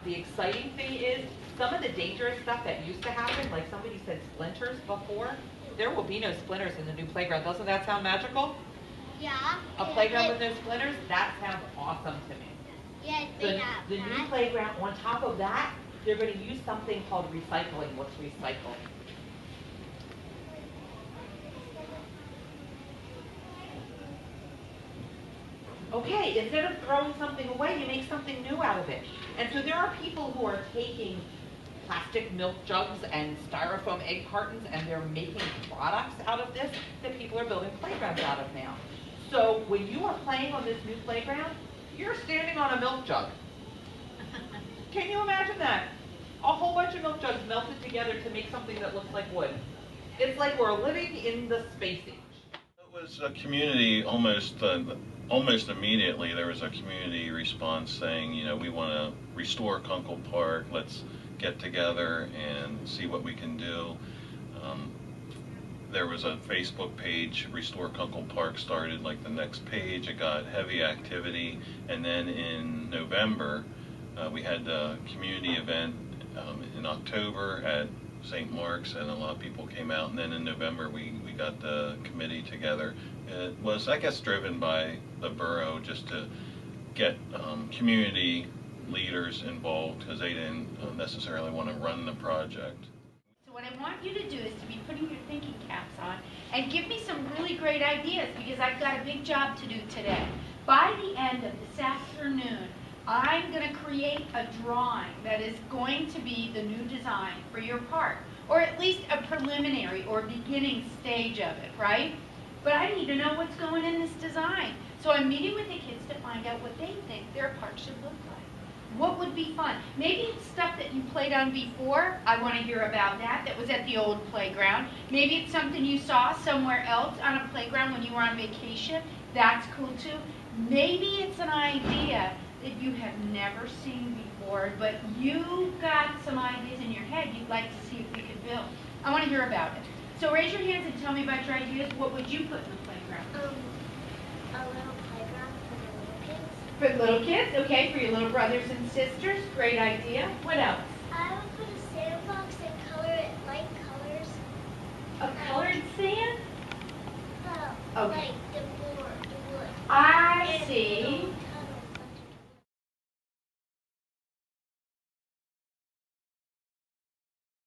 The exciting thing is, some of the dangerous stuff that used to happen, like somebody said splinters before, there will be no splinters in the new playground. Doesn't that sound magical? Yeah. A playground with no splinters? That sounds awesome to me. Yeah, The new playground, on top of that, they're going to use something called recycling. What's recycling? Okay, instead of throwing something away, you make something new out of it. And so there are people who are taking plastic milk jugs and styrofoam egg cartons, and they're making products out of this that people are building playgrounds out of now. So when you are playing on this new playground, you're standing on a milk jug. Can you imagine that? A whole bunch of milk jugs melted together to make something that looks like wood. It's like we're living in the space age. It was a community almost immediately. There was a community response saying, you know, we want to restore Kunkel Park. Let's get together and see what we can do. There was a Facebook page, Restore Kunkel Park, started like the next page. It got heavy activity, and then in November we had a community event in October at St. Mark's, and a lot of people came out, and then in November we got the committee together. It was, I guess, driven by the borough just to get community leaders involved, because they didn't necessarily want to run the project. So what I want you to do is to be putting your thinking caps on and give me some really great ideas, because I've got a big job to do today. By the end of this afternoon, I'm going to create a drawing that is going to be the new design for your park, or at least a preliminary or beginning stage of it, right? But I need to know what's going in this design. So I'm meeting with the kids to find out what they think their park should look like. What would be fun? Maybe it's stuff that you played on before. I want to hear about that. That was at the old playground. Maybe it's something you saw somewhere else on a playground when you were on vacation. That's cool too. Maybe it's an idea that you have never seen before, but you got some ideas in your head you'd like to see if we could build. I want to hear about it. So raise your hands and tell me about your ideas. What would you put in the playground? A little playground for the little kids. For the little kids, okay, for your little brothers and sisters. Great idea. What else? I would put a sandbox and color it light colors. A colored sand? Oh, Okay. like